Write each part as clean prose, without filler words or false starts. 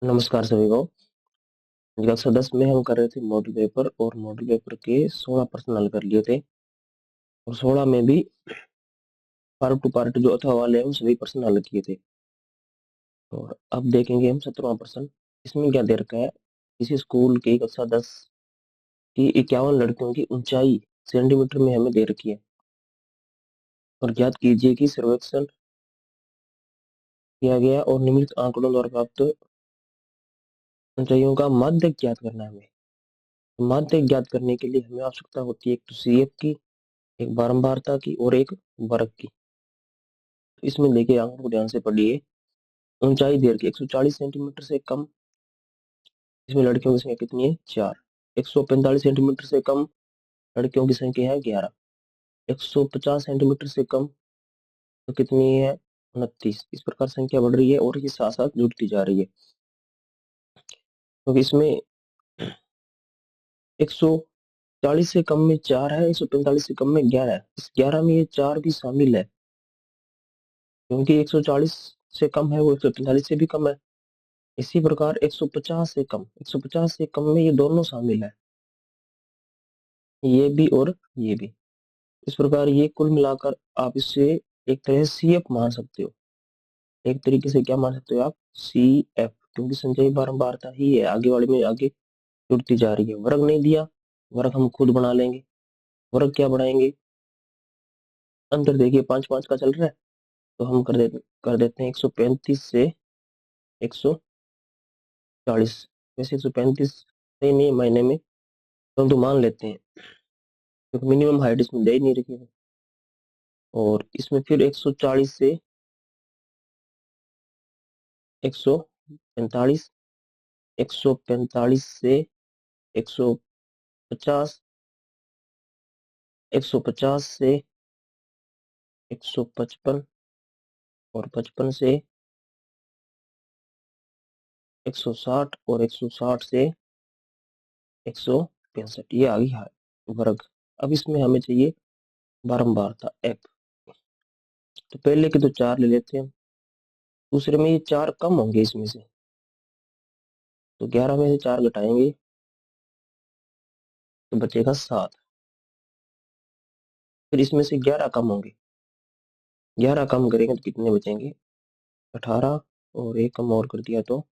नमस्कार सभी को। कक्षा 10 में हम कर रहे थे मॉडल पेपर और मॉडल पेपर के 16 प्रश्न हल कर लिए थे और 16 में भी पार्ट टू पार्ट जो अथवा वाले हैं वो सभी प्रश्न हल किए थे। और अब देखेंगे हम 17वां प्रश्न। इसमें क्या दे रखा है, किसी स्कूल की कक्षा 10 की 51 लड़कियों की ऊंचाई सेंटीमीटर में हमें दे रखी है और ज्ञात कीजिए कि सर्वेक्षण किया गया और निम्नलिखित आंकड़ों द्वारा प्राप्त ऊंचाइयों का माध्य ज्ञात करना है हमें। माध्य ज्ञात करने के लिए हमें आवश्यकता होती है एक तो सीएफ की, एक बारंबारता की और एक वर्ग की। इसमें देखिए आंकड़ों को ध्यान से पढ़िए। ऊंचाई दे रखी 140 सेंटीमीटर से कम, इसमें लड़कियों की संख्या कितनी है 4। 145 सेंटीमीटर से कम, लड़कियों की संख्या है 11। 150 सेंटीमीटर से कम तो कितनी है 29। इस प्रकार संख्या बढ़ रही है और ये साथ साथ जुड़ती जा रही है, क्योंकि इसमें 140 से कम में 4 है, 145 से कम में 11 है। इस 11 में ये 4 भी शामिल है, क्योंकि 140 से कम है वो 145 से भी कम है। इसी प्रकार 150 से कम, 150 से कम में ये दोनों शामिल है, ये भी और ये भी। इस प्रकार ये कुल मिलाकर आप इसे एक तरह से सीएफ मान सकते हो। एक तरीके से क्या मान सकते हो आप, सीएफ, क्योंकि संचयी बारंबारता ही है, आगे वाले में आगे जुड़ती जा रही है। वर्ग नहीं दिया, वर्ग हम खुद बना लेंगे। वर्ग क्या बनाएंगे, अंतर देखिए 5 5 का चल रहा है, तो हम कर देते हैं 135 से 140। वैसे 135 सही नहीं है मायने में, तो मान लेते हैं, क्योंकि मिनिमम हाइट इसमें दे ही नहीं रखी है। और इसमें फिर 140 से 145, 145 से 150, 150 से 155 और 55 से 160 और 160 से 165। ये आ गई वर्ग। अब इसमें हमें चाहिए बारंबारता एफ। तो पहले के तो 4 ले लेते हैं, दूसरे में ये 4 कम होंगे इसमें से, तो 11 में से 4 घटाएंगे तो बचेगा 7। फिर इसमें से 11 कम होंगे, 11 कम करेंगे तो कितने बचेंगे 18, और एक कम और कर दिया तो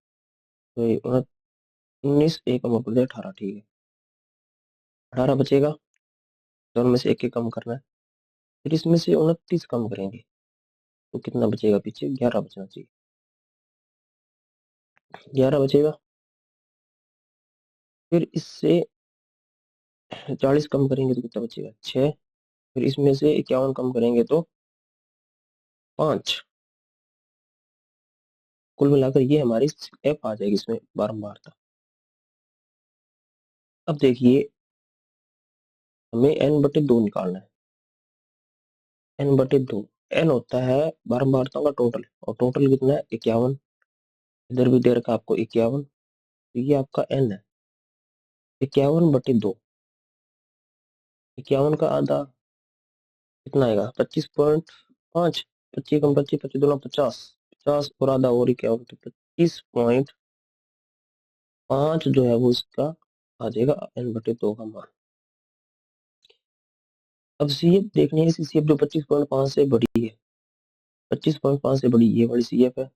ये 19, एक कम और कर दिया 18, ठीक है 18 बचेगा। दोनों में से एक कम करना है। फिर इसमें से 29 कम करेंगे तो कितना बचेगा, पीछे 11 बचना चाहिए, 11 बचेगा। फिर इससे 40 कम करेंगे तो कितना बचेगा 6। फिर इसमें से 51 कम करेंगे तो 5। कुल मिलाकर ये हमारी एफ आ जाएगी इसमें बारंबारता। अब देखिए हमें n/2 निकालना है। n/2, n होता है बारंबारताओं का टोटल, और टोटल कितना है 51। इधर भी दे रखा आपको 51, तो ये आपका n है 51/2। 51 का आधा कितना आएगा 25.5। 25 कम 25, 25 दूना 50, 50 और आधा और 51, तो 25.5 जो है वो इसका आ जाएगा n/2 का मान। अब सीएफ देखनी है, इसी सीएफ जो 25.5 से बड़ी है, 25.5 से बड़ी ये वाली सीएफ है, तो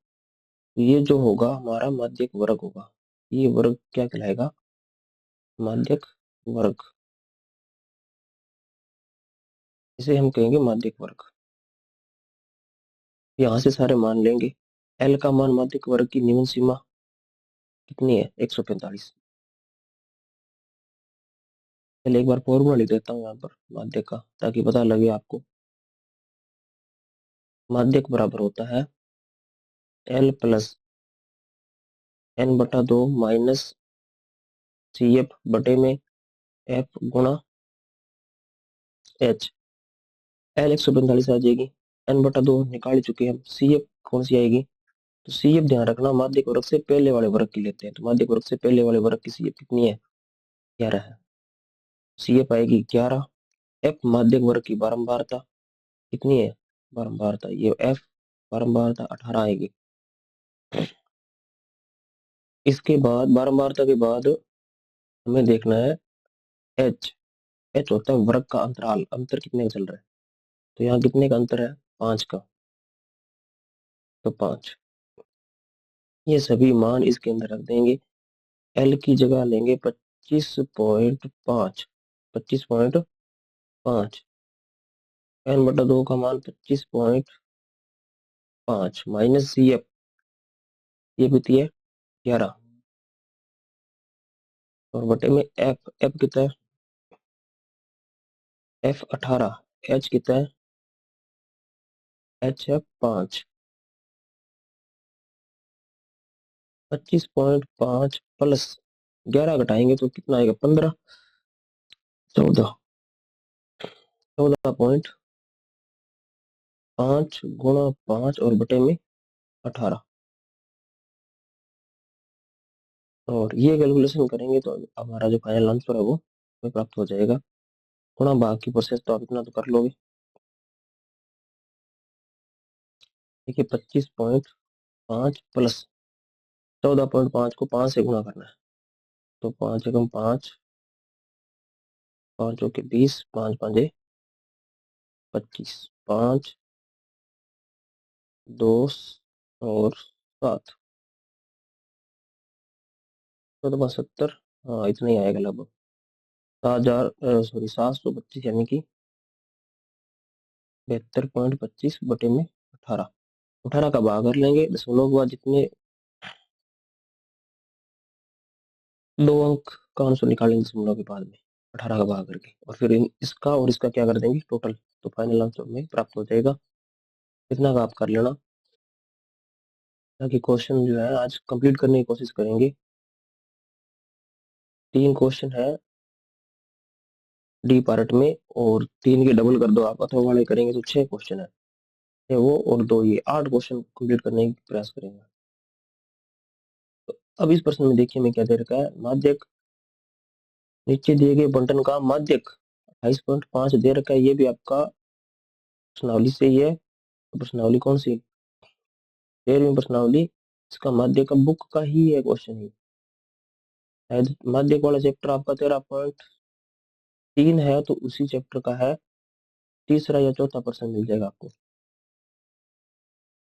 ये जो होगा हमारा माध्यक वर्ग होगा। ये वर्ग क्या कहलाएगा, माध्यक वर्ग, इसे हम कहेंगे माध्यक वर्ग। यहाँ से सारे मान लेंगे। एल का मान माध्यक वर्ग की निम्न सीमा कितनी है 145। चलिए एक बार फॉर्मूला लिख देता हूँ यहाँ पर माध्यक का, ताकि पता लगे आपको। माध्यक बराबर होता है L plus n/2 minus CF बटे में एफ गुणा एच। एल 145 आ जाएगी, n/2 निकाल चुके हैं हम। सीएफ कौन सी आएगी, तो सीएफ ध्यान रखना माध्यक वर्ग से पहले वाले वर्ग की लेते हैं, तो माध्यक वर्ग से पहले वाले वर्ग की सीएफ कितनी है 11 है, सीएफ आएगी 11। एफ माध्यक वर्ग की बारंबारता कितनी है, बारंबारता ये एफ बारंबारता 18 आएगी। इसके बाद बारंबारता के बाद हमें देखना है एच। एच होता है वर्ग का अंतराल, अंतर कितने का चल रहा है। तो यहाँ कितने का अंतर है, 5 का, तो 5। ये सभी मान इसके अंदर रख देंगे। एल की जगह लेंगे 25.5, 25.5। एन बटा 2 का मान 25.5 माइनस सी एफ, ये होती है 11, और बटे में एफ। एफ कितना है, एफ 18। एच कितना है, एच है 5। 25.5 प्लस 11 घटाएंगे तो कितना आएगा, 15, 14। 14.5 गुणा 5 और बटे में 18। और ये कैलकुलेशन करेंगे तो हमारा जो फाइनल आंसर है वो हमें प्राप्त हो जाएगा। गुणा भाग की प्रोसेस तो आप इतना तो कर लोगे। देखिए 25.5 प्लस 14.5 को 5 से गुणा करना है, तो 5 एकम 5, 5 के 20, 5 5 25, 5 2 और 7, 70। हाँ इतना ही आएगा लगभग, 7,025, यानी कि 72.25 बटे में 18। 18 का भाग कर लेंगे दशमलव के बाद, जितने दो अंक का आंसर निकालेंगे दशमलव के बाद में 18 का भाग करके, और फिर इसका और इसका क्या कर देंगे टोटल, तो फाइनल आंसर में प्राप्त हो जाएगा। इतना का आप कर लेना, ताकि क्वेश्चन जो है आज कंप्लीट करने की कोशिश करेंगे। 3 क्वेश्चन है डी पार्ट में, और 3 के डबल कर दो आप अथवा वाले करेंगे तो 6 क्वेश्चन है। ये वो और 2 ये 8 क्वेश्चन कंप्लीट करने की प्रयास करेंगे। तो अब इस प्रश्न में देखिए मैं क्या दे रखा है, माध्यक नीचे दिए गए बंटन का माध्यक 28.5 दे रखा है। ये भी आपका प्रश्नावली से ही है। तो प्रश्नावली कौन सी, 13वीं प्रश्नावली, इसका माध्यक का बुक का ही है क्वेश्चन ही। शायद माध्यक वाला चैप्टर आपका 13.3 है, तो उसी चैप्टर का है तीसरा या चौथा प्रश्न मिल जाएगा आपको।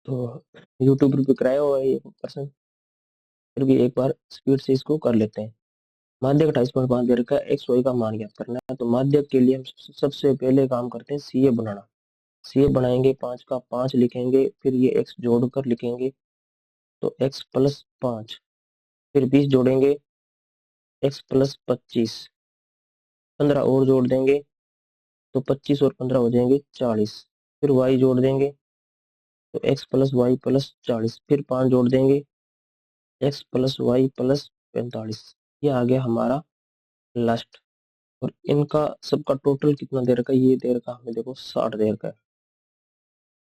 तो यूट्यूब पे कराया हुआ है ये प्रश्न, फिर भी एक बार स्पीड से इसको कर लेते हैं। माध्यक 28.5 दे रखा है, एक्स वाई का मान ज्ञात करना है। तो माध्यक के लिए हम सबसे पहले काम करते हैं सीए बनाना। सीए बनाएंगे, 5 का 5 लिखेंगे, फिर ये एक्स जोड़कर लिखेंगे, तो एक्स प्लस 5, फिर 20 जोड़ेंगे, एक्स प्लस 25, 15 और जोड़ देंगे, तो 25 और 15 हो जाएंगे 40, फिर वाई जोड़ देंगे, तो एक्स प्लस वाई प्लस 40, फिर 5 जोड़ देंगे, एक्स प्लस वाई प्लस 45। ये आ गया हमारा लास्ट। और इनका सबका टोटल कितना दे रखा है, ये दे रखा हमें देखो 60 दे रखा है।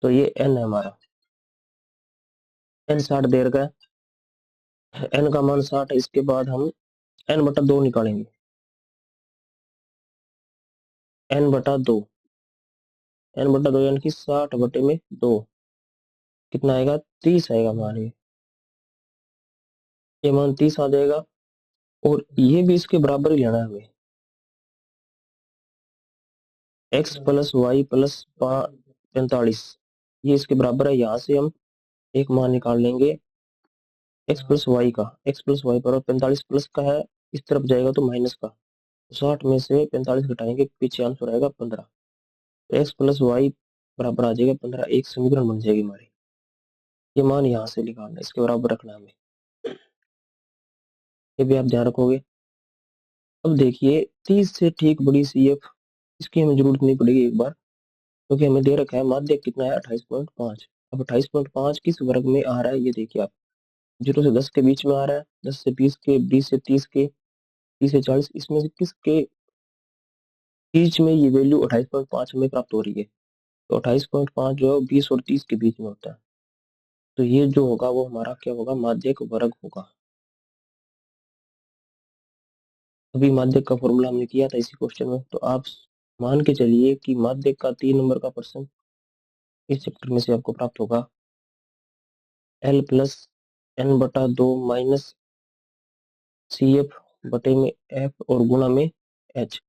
तो ये एन है हमारा, एन 60 दे रखा है, एन का मान 60 है। इसके बाद हम एन बटा 2 निकालेंगे, एन बटा 2, एन बटा 2 यानी कि 60 बटे में 2, कितना आएगा, 30 आएगा मान। ये मान 30 आ जाएगा, और ये भी इसके बराबर ही लेना है हमें, एक्स प्लस वाई प्लस 45, ये इसके बराबर है। यहाँ से हम एक मान निकाल लेंगे एक्स प्लस वाई का, एक्स प्लस वाई पर 45 प्लस का है, इस तरफ जाएगा तो माइनस का, 60 में से 45 घटाएंगे, पीछे आंसर आएगा 15। एक्स प्लस वाई बराबर आ जाएगा 15, एक समीकरण बन जाएगी हमारी। ये मान यहाँ से निकालना, इसके बराबर रखना हमें, ये भी आप ध्यान रखोगे। अब देखिए 30 से ठीक बड़ी सी एफ, इसकी हमें जरूरत नहीं पड़ेगी एक बार, क्योंकि हमें दे रखा है माध्य कितना है, 28.5। अब 28.5 किस वर्ग में आ रहा है, ये देखिए आप, 0 से 10 के बीच में आ रहा है, 10 से 20 के, 20 से 30 के, 30 से 40, इसमें से किसके बीच में ये वैल्यू 28.5 हमें प्राप्त हो रही है। तो 28.5 जो है 20 और 30 के बीच में होता है। तो ये जो होगा वो हमारा क्या होगा, माध्यक वर्ग होगा। अभी माध्यक का फॉर्मूला हमने किया था इसी क्वेश्चन में। तो आप मान के चलिए कि माध्यक का 3 नंबर का प्रश्न इस चैप्टर में से आपको प्राप्त होगा, एल प्लस एन बटा 2 माइनस सी एफ बटे में एफ और गुणा में एच।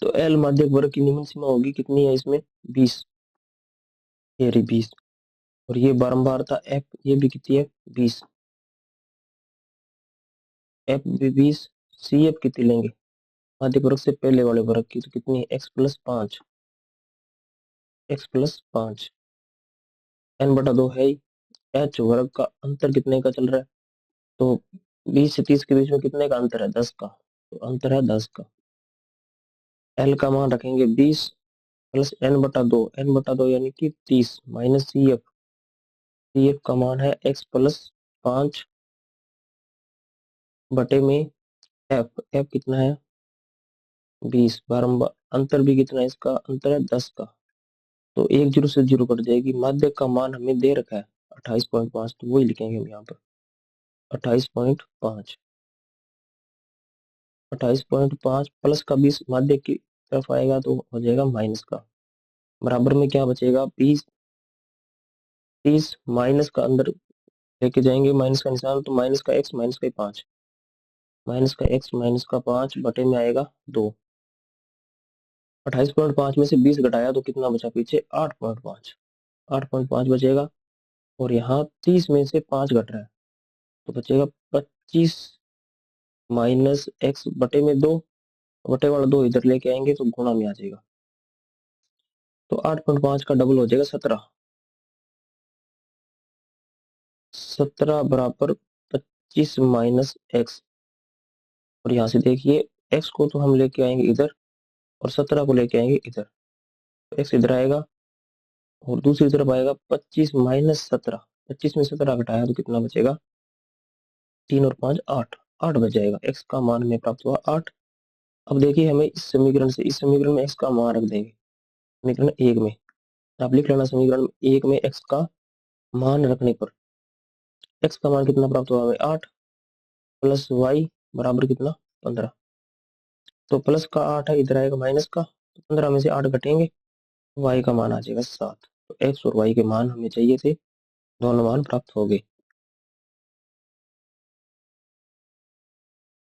तो एल माध्यक वर्ग की निम्न सीमा होगी, कितनी है इसमें? 20, ये रही 20। और ये बारंबारता एफ, ये भी कितनी है? 20, एफ भी 20। सी एफ कितनी लेंगे माध्यक वर्ग से पहले वाले वर्ग की, तो कितनी है? x plus 5, x plus 5 n बटा 2 है ही। एच वर्ग का अंतर कितने का चल रहा है? तो 20 से 30 के बीच में कितने का अंतर है? 10 का। तो अंतर है 10 का। एल का मान रखेंगे 20 प्लस एन बटा 2, एन बटा 2 यानी कि 30 minus C F, C F का मान है x प्लस 5 बटे में एफ, एफ कितना है? 20। बारंबार अंतर भी कितना है इसका? अंतर है 10 का। तो एक जीरो से जीरो कट जाएगी। माध्यक का मान हमें दे रखा है 28.5, तो वही लिखेंगे हम यहाँ पर 28.5। 28.5 प्लस का 20 माध्यक की तरफ आएगा तो हो जाएगा माइनस का। बराबर में क्या बचेगा? 20, 30 माइनस का अंदर लेके जाएंगे, माइनस का निशान, तो माइनस का एक्स माइनस का 5, माइनस का एक्स माइनस का 5 बटे में आएगा 2। 28.5 में से 20 घटाया तो कितना बचा पीछे? 8.5, 8.5 बचेगा। और यहाँ 30 में से 5 घट रहा है तो बचेगा 25 माइनस एक्स बटे में 2, बटे वाला 2 इधर लेके आएंगे तो गुणा में आ जाएगा। तो 8.5 का डबल हो जाएगा 17, 17 बराबर 25 माइनस एक्स। और यहाँ से देखिए एक्स को तो हम लेके आएंगे इधर और 17 को लेके आएंगे इधर, तो एक्स इधर आएगा और दूसरी तरफ आएगा 25 माइनस 17। 25 में 17 घटाया तो कितना बचेगा? 3 और 5 8, 8 बच जाएगा। एक्स का मान हमें प्राप्त हुआ 8। अब देखिए हमें इस समीकरण से, इस समीकरण में एक्स का मान रख देंगे समीकरण 1 में। आप लिख लेना समीकरण 1 में एक्स का मान रखने पर एक्स का मान कितना प्राप्त हुआ हमें? 8 प्लस वाई बराबर कितना? 15। तो प्लस का 8 है, इधर आएगा माइनस का, तो 15 में से 8 घटेंगे, वाई का मान आ जाएगा 7। तो एक्स और वाई के मान हमें चाहिए थे, दोनों मान प्राप्त हो गए।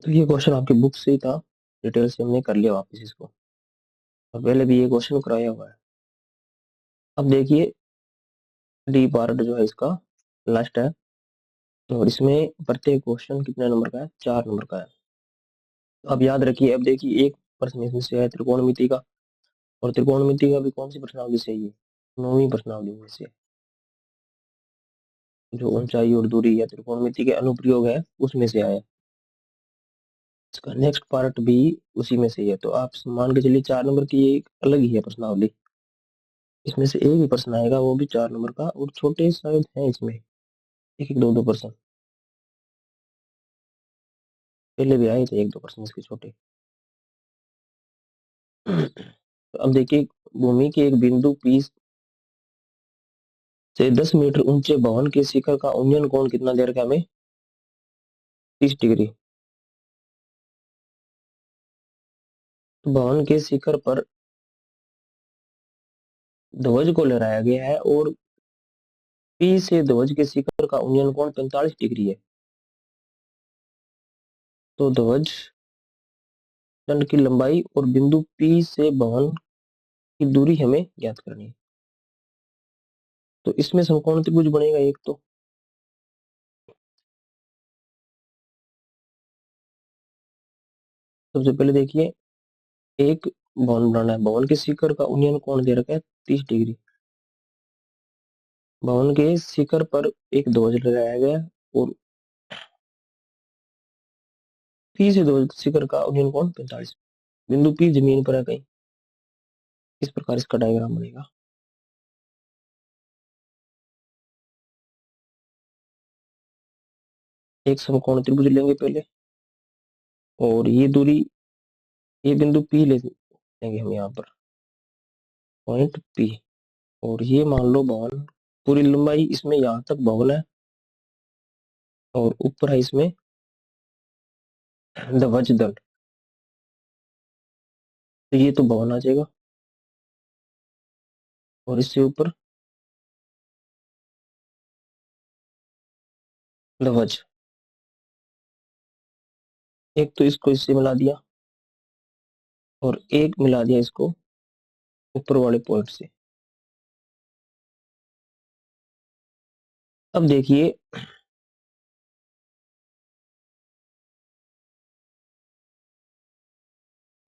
तो ये क्वेश्चन आपकी बुक से ही था, डिटेल से हमने कर लिया वापस इसको, और पहले भी ये क्वेश्चन कराया हुआ है। अब देखिए डी पार्ट जो है इसका लास्ट है, और इसमें प्रत्येक क्वेश्चन कितने नंबर का है? 4 नंबर का है। अब याद रखिए, अब देखिए एक प्रश्न इसमें से है त्रिकोणमिति का, और त्रिकोणमिति का भी कौन सी प्रश्नावली से है? ये 9वीं प्रश्नावली में से, जो ऊंचाई और दूरी या त्रिकोणमिति के अनुप्रयोग है उसमें से आया। इसका नेक्स्ट पार्ट भी उसी में से ही है। तो आप मान के चलिए 4 नंबर की एक अलग ही है प्रश्नावली, इसमें से एक ही प्रश्न आएगा, वो भी 4 नंबर का, और छोटे शायद हैं इसमें, एक एक दो दो प्रश्न, पहले भी आए थे एक दो प्रश्न इसके छोटे। तो अब देखिए भूमि के एक बिंदु P से 10 मीटर ऊंचे भवन के शिखर का उन्नयन कोण कितना दे रखा है हमें? 30 डिग्री। तो भवन के शिखर पर ध्वज को लहराया गया है और P से ध्वज के शिखर का उन्नयन कोण 45 डिग्री है। तो ध्वज दंड की लंबाई और बिंदु P से भवन की दूरी हमें ज्ञात करनी है। तो इसमें समकोण त्रिभुज बनेगा एक। तो सबसे पहले देखिए एक भवन बनाना है, भवन के शिखर का उन्नयन कोण दे रखा है 30 डिग्री। भवन के शिखर पर एक ध्वज लगाया गया है और P से ध्वज शिखर का उन्नयन कोण 45। बिंदु P जमीन पर है कहीं, इस प्रकार इसका डायग्राम बनेगा। एक समकोण त्रिभुज लेंगे पहले, और ये दूरी, ये बिंदु P लेंगे हम यहाँ पर, पॉइंट P। और ये मान लो भवन, पूरी लंबाई इसमें यहाँ तक भवन है, और ऊपर है इसमें ध्वज दंड, तो ये तो भवन आ जाएगा, और इससे ऊपर ध्वज। एक तो इसको इससे मिला दिया और एक मिला दिया इसको ऊपर वाले पॉइंट से। अब देखिए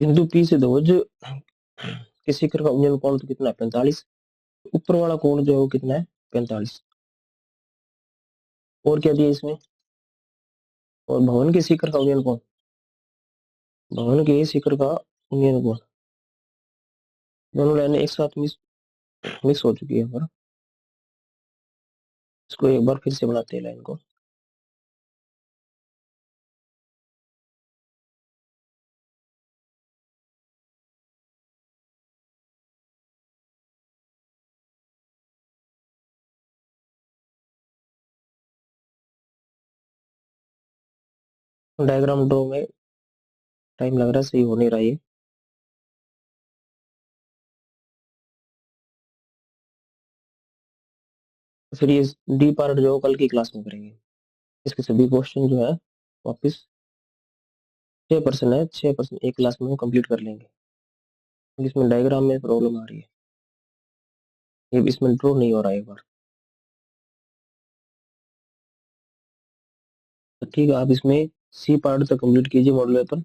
बिंदु P से ध्वज के शिखर का उन्नयन कोण तो कितना है 45। ऊपर वाला कोण जो है वो कितना है 45। और क्या दिया इसमें, और भवन के शिखर का उन्नयन कोण, भवन के शिखर का उन्नयन कोण, दोनों लाइनें एक साथ मिक्स हो चुकी है पर इसको एक बार फिर से बनाते हैं लाइन को। डायग्राम ड्रॉ में टाइम लग रहा है, सही हो नहीं रहा ये। फिर ये डी पार्ट जो कल की क्लास में करेंगे। इसके सभी क्वेश्चन जो है वापस 6% है, 6% एक क्लास में हम कंप्लीट कर लेंगे। इसमें डायग्राम में प्रॉब्लम आ रही है, ये इसमें ड्रॉ नहीं हो रहा है एक बार। तो ठीक है, आप इसमें सी पार्ट तक कंप्लीट कीजिए मॉडल पेपर,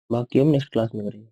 बाकी हम नेक्स्ट क्लास में करेंगे।